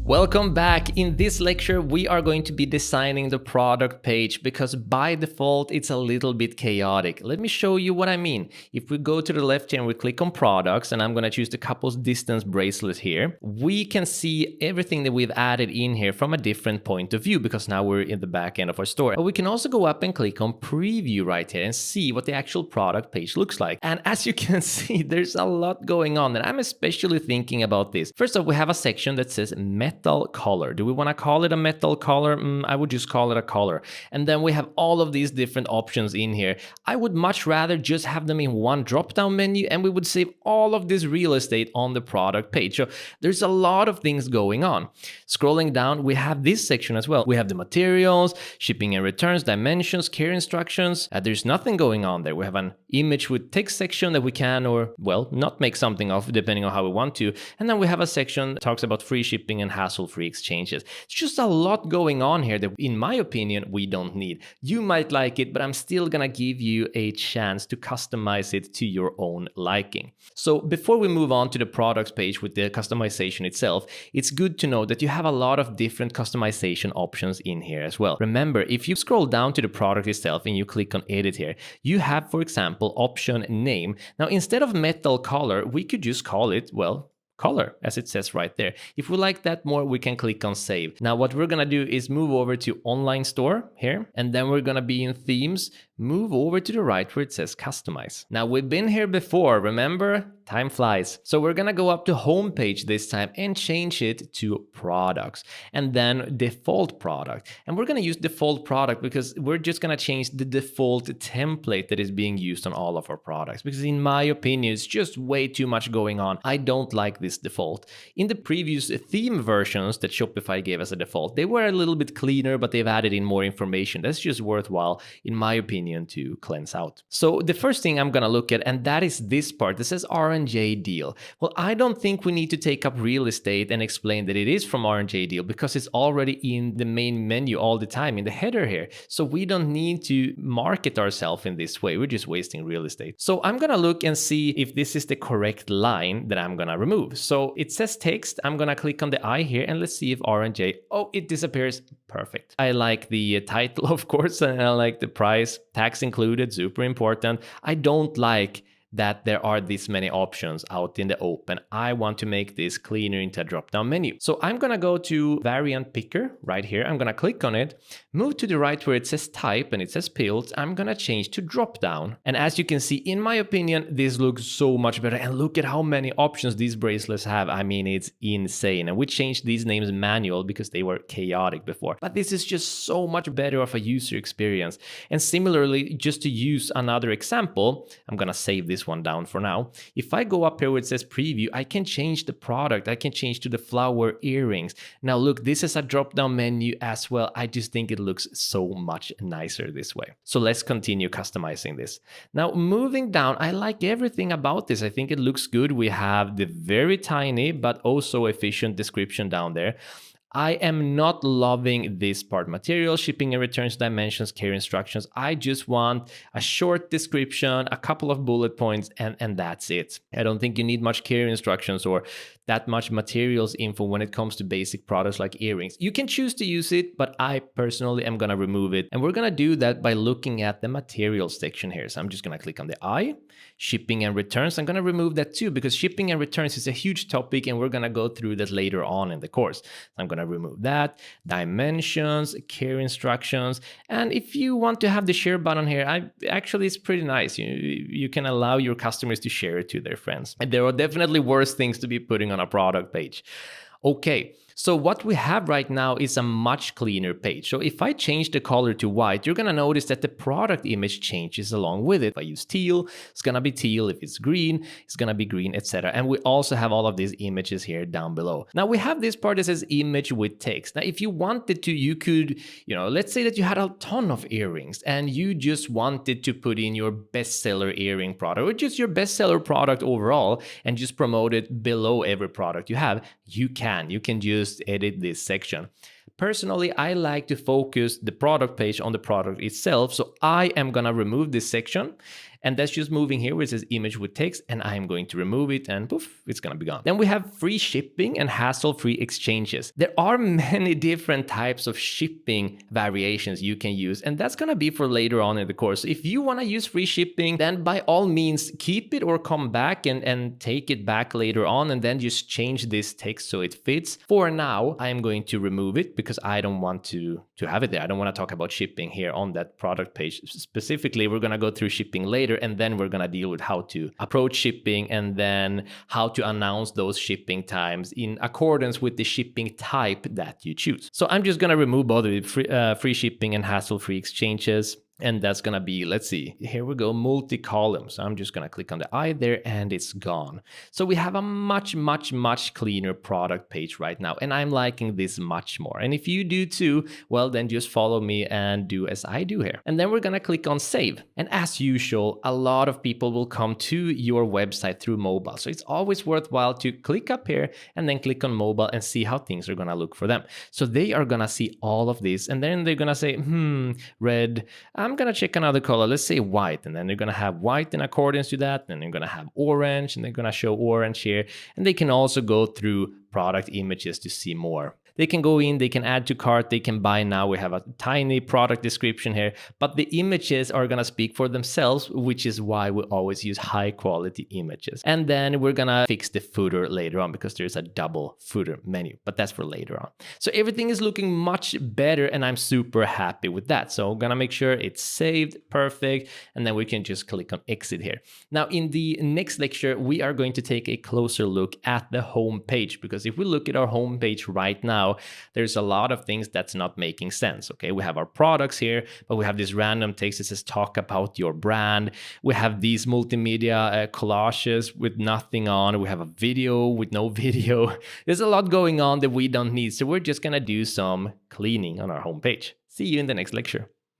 Welcome back. In this lecture, we are going to be designing the product page because by default, it's a little bit chaotic. Let me show you what I mean. If we go to the left here and we click on products, and I'm going to choose the couples distance bracelet here, we can see everything that we've added in here from a different point of view because now we're in the back end of our store. But we can also go up and click on preview right here and see what the actual product page looks like. And as you can see, there's a lot going on, and I'm especially thinking about this. First off, we have a section that says metal color. Do we want to call it a metal color? I would just call it a color. And then we have all of these different options in here. I would much rather just have them in one drop-down menu, and we would save all of this real estate on the product page. So there's a lot of things going on. Scrolling down, we have this section as well. We have the materials, shipping and returns, dimensions, care instructions. There's nothing going on there. We have an image with text section that we can or, well, not make something of depending on how we want to. And then we have a section that talks about free shipping and hassle-free exchanges. It's just a lot going on here that, in my opinion, we don't need. You might like it, but I'm still gonna give you a chance to customize it to your own liking. So before we move on to the products page with the customization itself, it's good to know that you have a lot of different customization options in here as well. Remember, if you scroll down to the product itself and you click on edit here, you have, for example, option name. Now, instead of metal color, we could just call it, well, color, as it says right there. If we like that more, we can click on save. Now, what we're gonna do is move over to online store here, and then we're gonna be in themes, move over to the right where it says customize. Now, we've been here before, remember? Time flies. So we're gonna go up to homepage this time and change it to products, and then default product. And we're gonna use default product because we're just gonna change the default template that is being used on all of our products, because in my opinion, it's just way too much going on. I don't like this default. In the previous theme versions that Shopify gave as a default, they were a little bit cleaner, but they've added in more information. That's just worthwhile, in my opinion, to cleanse out. So the first thing I'm gonna look at, and that is this part that says R&J deal. Well, I don't think we need to take up real estate and explain that it is from R&J deal because it's already in the main menu all the time in the header here. So we don't need to market ourselves in this way. We're just wasting real estate. So I'm gonna look and see if this is the correct line that I'm gonna remove. So it says text. I'm gonna click on the I here and let's see if R&J, oh, it disappears. Perfect. I like the title, of course, and I like the price, tax included, super important. I don't like that there are this many options out in the open. I want to make this cleaner into a drop-down menu. So I'm gonna go to variant picker right here. I'm gonna click on it, move to the right where it says type and it says build. I'm gonna change to drop-down. And as you can see, in my opinion, this looks so much better. And look at how many options these bracelets have. I mean, it's insane. And we changed these names manual because they were chaotic before. But this is just so much better of a user experience. And similarly, just to use another example, I'm gonna save this one down for now. If I go up here where it says preview, I can change the product. I can change to the flower earrings. Now look, this is a drop-down menu as well. I just think it looks so much nicer this way. So let's continue customizing this. Now moving down, I like everything about this. I think it looks good. We have the very tiny but also efficient description down there. I am not loving this part. Material, shipping and returns, dimensions, care instructions. I just want a short description, a couple of bullet points, and that's it. I don't think you need much care instructions or that much materials info when it comes to basic products like earrings. You can choose to use it, but I personally am gonna remove it. And we're gonna do that by looking at the materials section here. So I'm just gonna click on the I, shipping and returns. I'm gonna remove that too because shipping and returns is a huge topic and we're gonna go through that later on in the course. I'm gonna remove that, dimensions, care instructions. And if you want to have the share button here, actually it's pretty nice. You can allow your customers to share it to their friends. And there are definitely worse things to be putting on a product page. Okay, so what we have right now is a much cleaner page. So if I change the color to white, you're gonna notice that the product image changes along with it. If I use teal, it's gonna be teal. If it's green, it's gonna be green, etc. And we also have all of these images here down below. Now we have this part that says image with text. Now if you wanted to, you could, let's say that you had a ton of earrings and you just wanted to put in your bestseller earring product or just your bestseller product overall and just promote it below every product you have. You can just edit this section. Personally, I like to focus the product page on the product itself, so I am gonna remove this section And that's just moving here where it says image with text, and I'm going to remove it, and poof, it's gonna be gone. Then we have free shipping and hassle-free exchanges. There are many different types of shipping variations you can use, and that's gonna be for later on in the course. If you wanna use free shipping, then by all means keep it or come back and take it back later on, and then just change this text so it fits. For now, I'm going to remove it because I don't want to have it there. I don't want to talk about shipping here on that product page. Specifically, we're going to go through shipping later, and then we're going to deal with how to approach shipping and then how to announce those shipping times in accordance with the shipping type that you choose. So I'm just going to remove both of the free shipping and hassle-free exchanges. And that's gonna be, let's see, here we go, multi-column. So I'm just gonna click on the eye there and it's gone. So we have a much, much, much cleaner product page right now. And I'm liking this much more. And if you do too, well, then just follow me and do as I do here. And then we're gonna click on save. And as usual, a lot of people will come to your website through mobile. So it's always worthwhile to click up here and then click on mobile and see how things are gonna look for them. So they are gonna see all of this and then they're gonna say, red, I'm gonna check another color, let's say white, and then they're gonna have white in accordance to that, and they're gonna have orange, and they're gonna show orange here, and they can also go through product images to see more. They can go in, they can add to cart, they can buy now. We have a tiny product description here, but the images are gonna speak for themselves, which is why we always use high quality images. And then we're gonna fix the footer later on because there's a double footer menu, but that's for later on. So everything is looking much better and I'm super happy with that. So I'm gonna make sure it's saved, perfect, and then we can just click on exit here. Now in the next lecture, we are going to take a closer look at the home page, because if we look at our home page right now, there's a lot of things that's not making sense. Okay, we have our products here, but we have this random text that says talk about your brand. We have these multimedia collages with nothing on. We have a video with no video. There's a lot going on that we don't need. So we're just gonna do some cleaning on our homepage. See you in the next lecture.